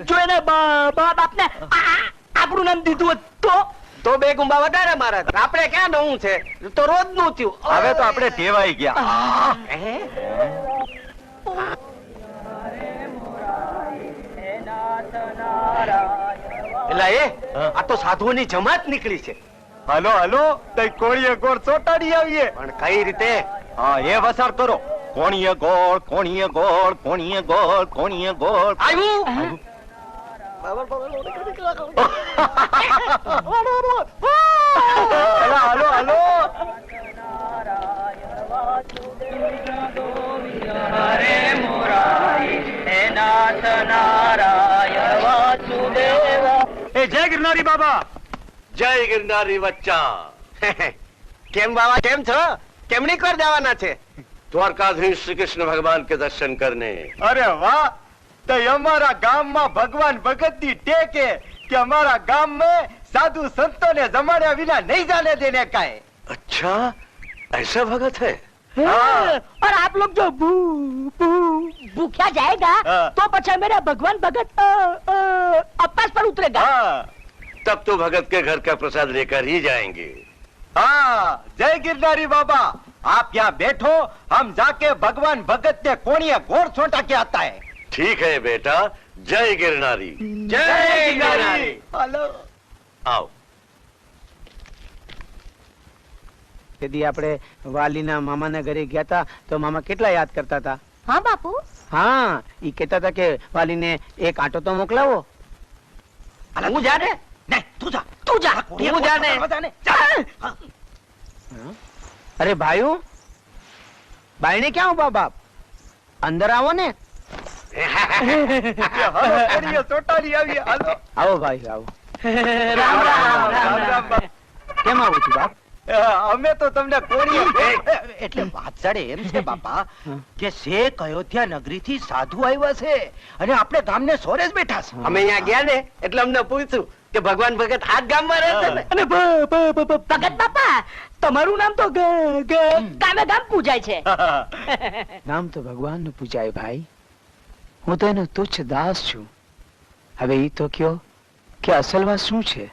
જો એને બાપને આપણું નામ દીધું તો બે ગુંબા વધારે મારા. આપણે ક્યાં નવું છે, તો રોજ નું થયું. હવે તો આપણે ટેવાઈ ગયા. એલા આ તો સાધુઓની જમાત નીકળી છે. હાલો હાલો તઈ કોળીએ ગોળ ચોટાડી આવીએ. પણ કઈ રીતે? હા એ વસાર કરો. કોણીએ ગોળ કોણીએ ગોળ કોણીએ ગોળ કોણીએ ગોળ. આવ્યું હાલો હાલો. એ જય ગિરનારી બાબા. જય ગિરનારી વચ્ચા. કેમ બાબા, કેમ છો? કેમની કર જવાના છે? દ્વારકાધીશ શ્રી કૃષ્ણ ભગવાન કે દર્શન કરને. અરે વાહ. તો અમારા ગામમાં ભગવાન ભગત ની ટેકે કે અમારા ગામ में साधु संतों ने जमाने विना नहीं जाने देने का है. अच्छा ऐसा भगत है? और आप लोग जो भूखा जाएगा तो पछा मेरा भगवान भगत अपास पर उतरेगा. तब तो भगत के घर का प्रसाद लेकर ही जाएंगे. हाँ जय गिरनारी बाबा. आप यहाँ बैठो, हम जाके भगवान भगत ने कोणिया घोड़ छोटा के आता है. ठीक है बेटा. जय गिरनारी. जय गिरनारी. हेलो आओ. यदि આપણે વાલીના મામાના ઘરે ગયા હતા તો મામા કેટલા યાદ કરતા હતા. हाँ बापू. હા ઈ કહેતા હતા કે વાલીને એક આંટો તો મોકલાવો. હું જાને નહીં તું જા. तू जा. હું જાને. અરે ભાઈઓ બાયણે ક્યાં ઉભા બાપ, અંદર આવો ને. કોણિયા ચોટાડી આવીએ. હાલો આવો ભાઈ આવો. राम राम રામ રામ બાપ. કેમ આવું છું બાપ? અમે તો તમને કોણિયા એટલે વાત સાડે એમ છે બાપા કે શેખ અયોધ્યા નગરી થી સાધુ આવ્યા છે અને આપણે ગામને સોરે જ બેઠા છે. અમે અહીંયા ગયા ને એટલે અમને પૂછ્યું કે ભગવાન ભગત આ જ ગામમાં રહે છે ને. અને ભગત બાપા તમારું નામ તો ગામે ગામ પૂજાય છે. નામ તો ભગવાનનું પૂજાય ભાઈ. હું તો એનો તુચ્છ દાસ છું. હવે ઈ તો કયો કે અસલ વાત શું છે?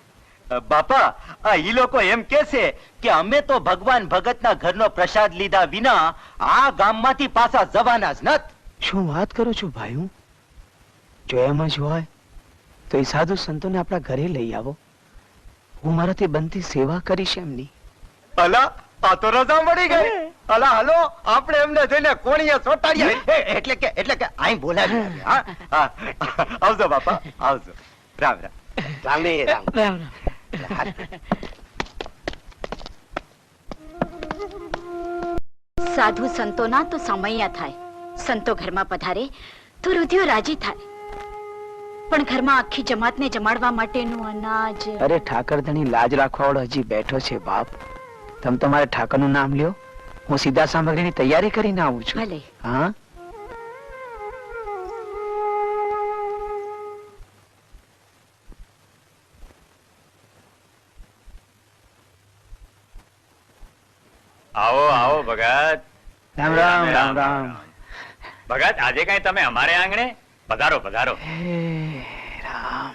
બાપા આ ઈ લોકો એમ કે છે કે અમે તો ભગવાન ભગતના ઘરનો પ્રસાદ લીધા વિના આ ગામમાંથી પાછા જવાના જ નત. શું વાત કરો છો ભાઈ? જો એમ જ હોય તો એ સાધુ સંતોને આપણા ઘરે લઈ આવો. હું મારાથી બનતી સેવા કરીશ એમની. અલા આ તો રજા મળી ગઈ. અલા હાલો આપણે એમને જઈને કોણિયા ચોટાડીએ. એટલે કે આઈ બોલાવી. આવજો બાપા આવજો. રામ રામ. રામે રામ. સાધુ સંતોના તો સમયા થાય. સંતો ઘરમાં પધારે તો રુધિયો રાજી થાય, પણ ઘરમાં આખી જમાતને જમાડવા માટેનું અનાજ. અરે ઠાકરધણી લાજ રાખવા વાળો હજી બેઠો છે બાપ. તમે તમારે ઠાકરનું નામ લ્યો, હું સીધા સામગ્રીની તૈયારી કરીને આવું છું. ભલે. હા આવો આવો ભગત. રામ રામ રામ રામ. ભગત આજે કઈ તમે અમારે આંગણે પધારો પધારો. હે રામ.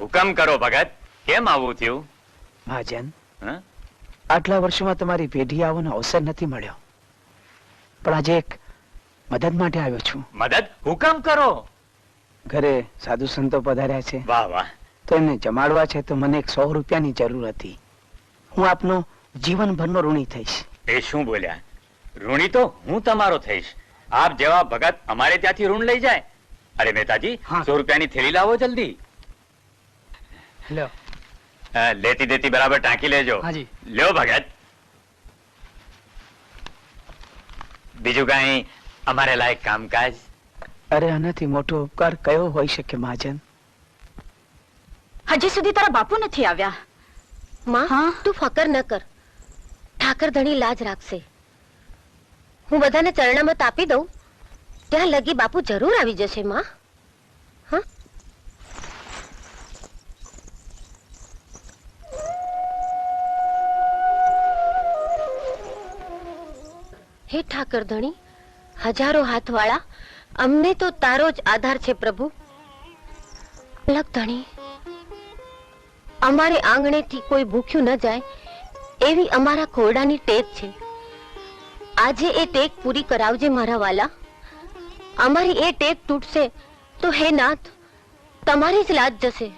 હુકમ કરો ભગત. કેમ આવું થયું? મહાજન, હં? આટલા વર્ષોમાં તમારી પેઢી આવવાનો અવસર નથી મળ્યો, પણ આજે એક મદદ માટે આવ્યો છું. મદદ? હુકમ કરો. ઘરે સાધુ સંતો પધાર્યા છે વાહ વાહ. તો એમને જમાડવા છે, તો મને 100 રૂપિયાની જરૂર હતી. હું આપનો જીવનભરનો ઋણી થઈશ. એ શું બોલ્યા? ઋણી તો હું તમારો થઈશ. આપ જેવા ભગત અમારે ત્યાંથી ઋણ લઈ જાય? અરે મહેતાજી, 100 રૂપિયાની થેલી લાવો જલ્દી. લ્યો. લેતી દેતી બરાબર ટાંકી લેજો. હાજી. લ્યો ભગત. બીજું કઈ અમારે લાયક કામકાજ? અરે આનાથી મોટો ઉપકાર કયો હોઈ શકે મહાજન? હજી સુધી તારા બાપુ નથી આવ્યા. માં તું ફકર ન કર, ઠાકર ધણી લાજ રાખશે. હું બધાને ચરણામત આપી દઉં, ત્યાં લગી બાપુ જરૂર આવી જશે માં. હા હે ઠાકર ધણી, હજારો હાથવાળા, અમને તો તારો જ આધાર છે પ્રભુ. લગ ધણી, અમારે આંગણેથી કોઈ ભૂખ્યું ન જાય એવી અમારા ખોરડાની ટેક છે. આજે એ ટેક પૂરી કરાવજે મારા વાલા. અમારી એ ટેક તૂટશે તો હે નાથ, તમારી જ લાજ જશે.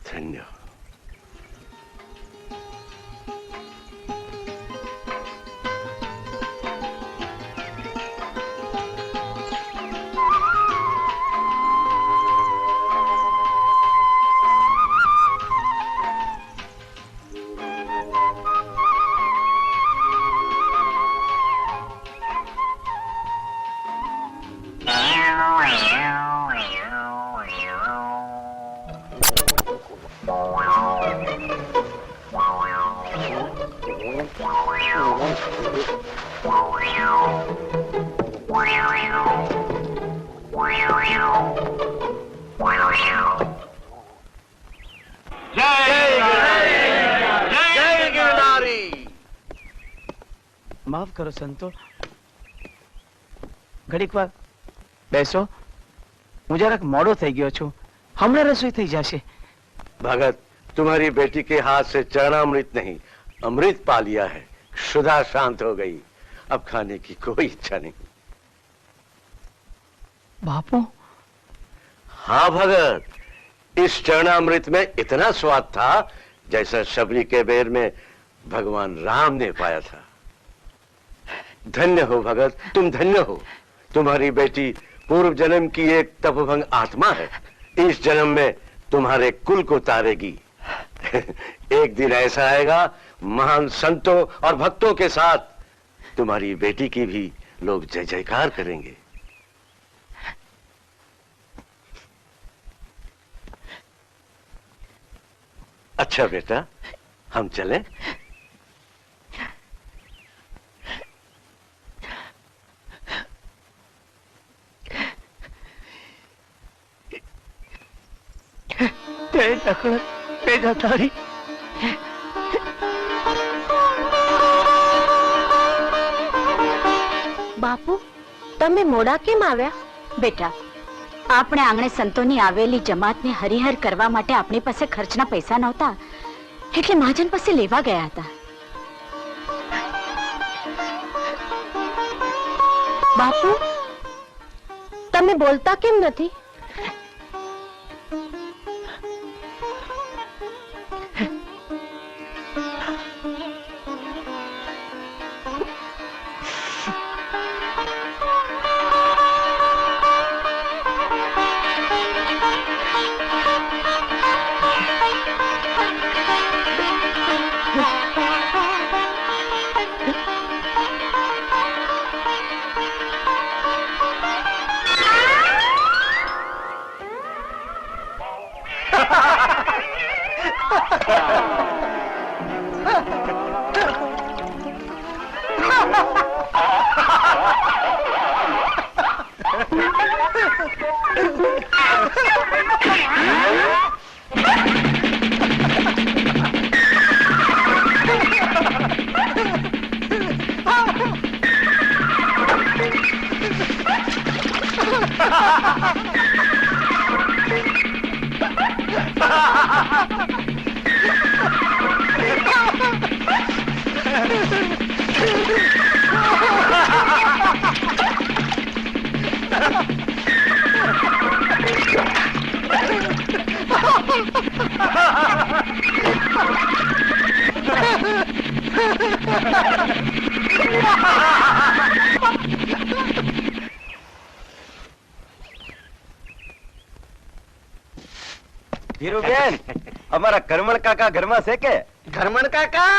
ધન્ય. માફ કરો સંતો, ઘડીક વાર બેસો. હું જરાક મોડો થઈ ગયો છું, હમણાં રસોઈ થઈ જશે. भगत, तुम्हारी बेटी के हाथ से चरणामृत नहीं अमृत पा लिया है. क्षुधा शांत हो गई. अब खाने की कोई इच्छा नहीं. बापू, हाँ भगत, इस चरणामृत में इतना स्वाद था जैसा शबरी के बेर में भगवान राम ने पाया था. धन्य हो भगत, तुम धन्य हो. तुम्हारी बेटी पूर्व जन्म की एक तपोभंग आत्मा है. इस जन्म में तुम्हारे कुल को तारेगी. एक दिन ऐसा आएगा, महान संतों और भक्तों के साथ तुम्हारी बेटी की भी लोग जय जयकार करेंगे. अच्छा बेटा, हम चलें? બાપુ, તમે મોડા કેમ આવ્યા? બેટા, આપણે આંગણે સંતોની આવેલી જમાતને હરિહર કરવા માટે આપણી પાસે ખર્ચના પૈસા નહોતા, એટલે મહાજન પાસે લેવા ગયા હતા. બાપુ, તમે બોલતા કેમ નથી? ધીરુબેન, અમારા ઘરમણ કાકા ઘરમાં છે કે? ઘરમણ કાકા,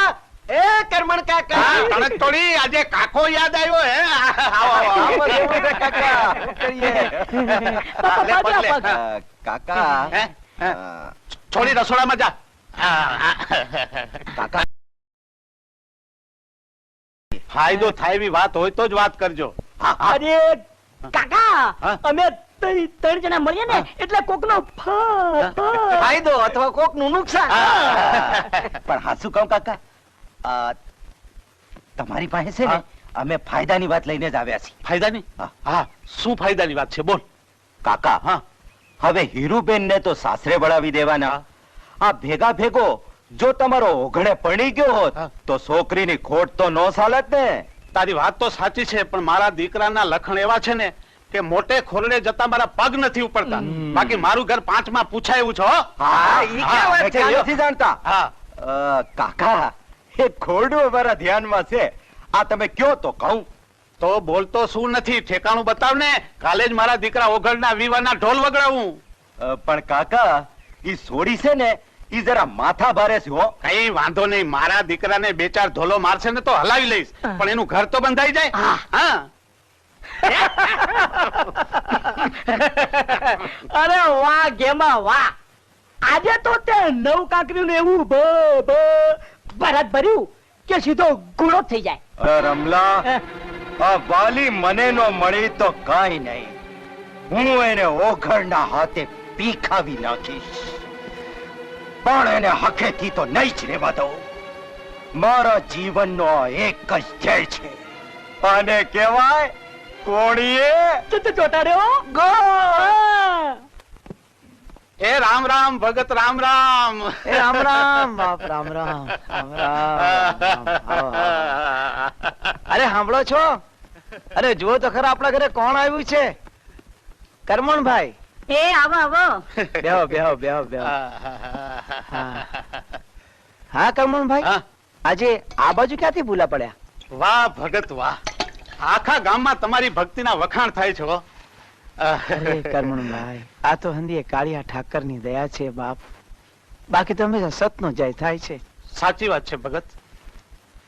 એ કરમણ કાકા કણક તોડી આજે કાકો યાદ આવ્યો હે આવો દેવું છે કાકા શું કરીએ કાકા હે? છોડી રસોડામાં જા કાકા ફાયદો થાય એવી વાત હોય તો જ વાત કરજો અરે કાકા હા? અમે ત્રણ જણા મળીએ ને એટલે કોકનો ફાયદો અથવા કોક નું નુકસાન પણ હા શું કહું કાકા તમારી પાસે છે ને અમે ફાયદાની વાત લઈને જ આવ્યા છીએ ફાયદાની હા. હા શું ફાયદાની વાત છે બોલ કાકા હા હવે હીરુબેન ને તો સાસરે વળાવી દેવાના આ ભેગા ભેગો જો તમારો ઓઘડે પડી ગયો હોત હા. તો છોકરીની ખોટ તો ન ચાલત ને તારી વાત તો સાચી છે પણ મારા દીકરાના લખણ એવા છે ને કે મોટે ખોરડે જતા મારા પગ નથી ઉપડતા બાકી મારું ઘર 5 માં પૂછાયું છે હો. હા ઈ હા, કેમ વાત મેં છે કહ્યું. નથી જાણતા હા કાકા એ ખોરડું અમારા ધ્યાનમાં છે આ તમે કયો તો કહું તો બોલતો શું નથી ઠેકાણું બતાવ ને કાલે જ મારા દીકરા ઓઘડના વિવાહના ઢોલ વગડાવું પણ કાકા ઈ સોડી છે ને ઈ જરા માથા ભારે છે હો કઈ વાંધો નહીં મારા દીકરાને 2-4 ઢોલો મારશે ને તો હલાવી લઈશ પણ એનું ઘર તો બંધાઈ જાય હા અરે વાહ ગેમા વાહ આજે તો તે નવ કાંકરીયું ને એવું ભરત ભર્યું કે સીધો ગુણો થઈ જાય રમલા આ વાલી મને નો મળી તો કાઈ નહીં હું એને ઓઘડના હાથે પીખાવી નાખીશ પણ એને હકેથી તો નહીં જ રહેવા દઉં મારા જીવનનો આ એક જ ધ્યેય છે આને કહેવાય કોણીએ ચોટા રહ્યો ગો એ રામ રામ ભગત રામ રામ એ રામ રામ બાપ રામ રામ રામ રામ અરે સાંભળો છો અરે જુઓ તો ખરા આપણા ઘરે કોણ આવ્યું છે કરમણભાઈ એ આવો આવો બેહો બેહો બેહો બેહો હા કરમણભાઈ હા? આજે આ બાજુ ક્યાંથી ભૂલા પડ્યા વાહ ભગત વાહ આખા ગામમાં તમારી ભક્તિના વખાણ થાય છે હો. અરે કરમણભાઈ આ તો હંધીએ કાળિયા ઠાકરની દયા છે બાપ બાકી તો હંમેશા સતનો જય થાય છે સાચી વાત છે ભગત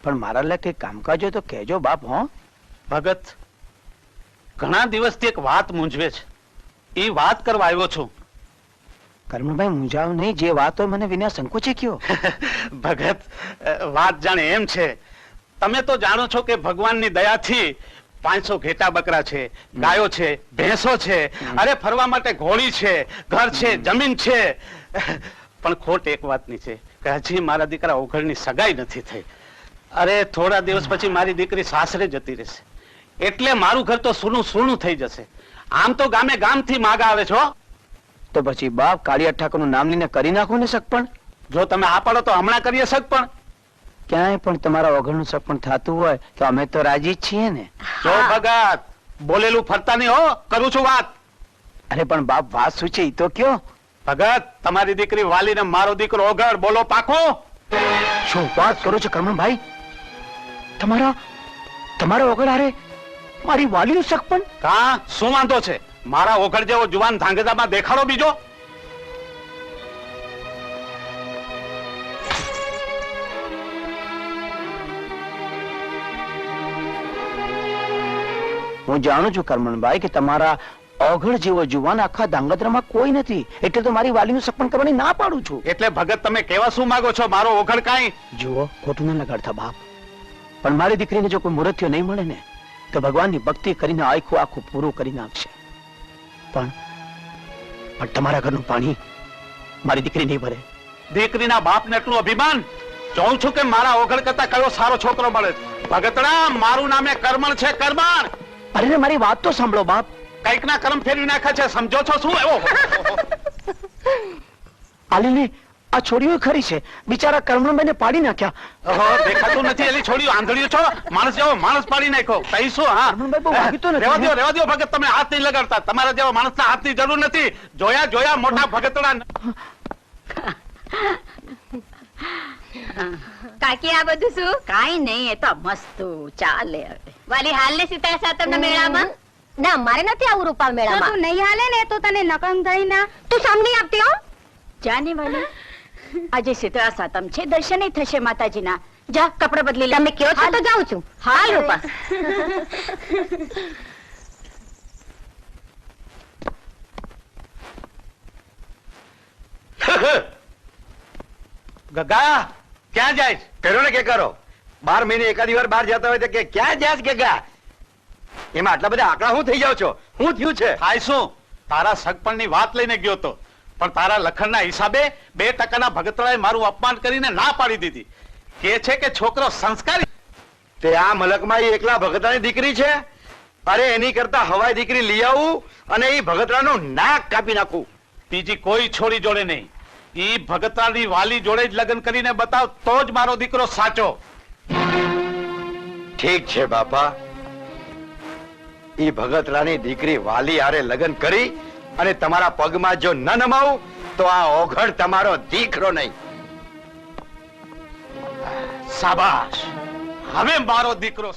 પણ મારા લે કઈ કામકાજ હોય તો કહેજો બાપ હો ભગત ઘણા દિવસથી એક વાત મૂંઝવે છે એ વાત કરવા આવ્યો છું કરમણભાઈ મૂંઝાવ નહીં જે વાત હોય મને વિના સંકોચે કયો ભગત વાત જાણે એમ છે તમે તો જાણો છો કે ભગવાનની દયાથી 500 ઘેટા બકરા છે ગાયો છે ભેંસો છે અરે ફરવા માટે ઘોડી છે ઘર છે જમીન છે પણ ખોટ એક વાતની છે કે હજી મારા દીકરા ઓઘડની સગાઈ નથી થઈ અરે થોડા દિવસ પછી મારી દીકરી સાસરે જતી રહેશે એટલે મારું ઘર તો સૂનું સૂનું થઈ જશે આમ તો ગામે ગામથી માગા આવે છો તો પછી બાપ કાળિયા ઠાકોરનું નામ લઈને કરી નાખો ને સગપણ જો તમે આ પાડો તો હમણાં કરીએ સગ પણ ક્યાંય પણ તમારા વગરનું સગપણ થતું હોય તો અમે તો રાજી જ છીએ ને જો ભગત બોલેલું ફરતા નહીં હો કરું છું વાત અરે પણ બાપ વાત શું છે ઈ તો કયો ભગત તમારી દીકરી વાલી ને મારો દીકરો ઓઘડ બોલો પાકો શું વાત કરો છો કરમણભાઈ તમારા વગર હારે મારી વાલીનું સગપણ કા શું વાંધો છે મારા ઓઘડ જેવો જુવાન ધાંગધામાં દેખાડો બીજો હું જાણું છું કરમણભાઈ કે તમારા ઓઘડ જેવો જુવાન આખા ધાંગધ્રામાં કોઈ નથી એટલે તો મારી વાલીનું સગપણ કરવાની ના પાડું છું એટલે ભગત તમે કેવા શું માંગો છો મારો ઓઘડ કાંઈ જુઓ ખોટું ના લગાડતા બાપ પણ મારી દીકરીને જો કોઈ મુહૂર્ત્યો નહીં મળે ને તો ભગવાનની ભક્તિ કરીને આખું આખું પૂરું કરી નાખશે પણ તમારા ઘરનું પાણી મારી દીકરી નહીં ભરે દીકરીના બાપને એટલું અભિમાન જોઉં છું કે મારા ઓઘડ કરતા કયો સારો છોકરો મળે છે. ભગતડા મારું નામે કરમણ છે કરમણ અરે મારી વાત તો સાંભળો બાપ કઈક ના કર્મ ફેરવી નાખ્યા છે સમજો છો શું એવો આલીને આ છોડીઓ ખરી છે બિચારા કરમણભાઈને પાડી નાખ્યા ઓહો, દેખાતું નથી એલી છોડ્યું આંધળ્યું છો માણસ જેવો માણસ પાડી નાખ્યો કઈ શું હા કરમણભાઈ બહુ વાગીતો નથી. રેવા દ્યો ભગત તમે હાથ નહીં લગાડતા તમારા જેવા માણસના હાથની જરૂર નથી જોયા મોટા ભગતડા કાકી આ બધું શું કાઈ નહીં એ તો મસ્ત ચાલે હવે વાલી હાલ ને સીતા સાતમના મેળામાં ના મારે નથી આવું રૂપા મેળામાં તું નહીં હાલે ને તો તને નકમ થઈ ના તું સામની આપતી હો જાને વાલી આજે શીતળા સાતમ છે દર્શને થશે માતાજીના જા કપડા બદલી લે. તમે કયો છો તો જાઉં છું. હાલ રૂપા. ગગા ક્યાં જાય કરો ને કે કરો 12 મહિને એકાદી વાર બહાર જતા હોય તો કે ક્યાં જાય ગગા એમાં આટલા બધા આંકડા હું થઈ જાવ છો હું થયું છે થાય શું તારા સગપણની વાત લઈને ગયો તો પણ તારા લખણના હિસાબે 2% ભગતરાએ મારું અપમાન કરીને ના પાડી દીધી કે છે કે છોકરો સંસ્કારી. તે આ મલકમાં ઈ એકલા ભગતરાની દીકરી છે અરે એની કરતા હવાઈ દીકરી લઈ આવું અને ઈ ભગતરાનું નાક કાપી નાખું. બીજી કોઈ છોડી જોડે નહીં. ઈ ભગતરાની વાલી જોડે જ લગ્ન કરીને બતાવ તો જ મારો દીકરો સાચો. ઠીક છે બાપા ઈ ભગતરાની દીકરી વાલી હારે લગ્ન કરી અને તમારા પગમાં જો ન નમાવું તો આ ઓઘડ તમારો દીકરો નહીં. શાબાશ, હવે મારો દીકરો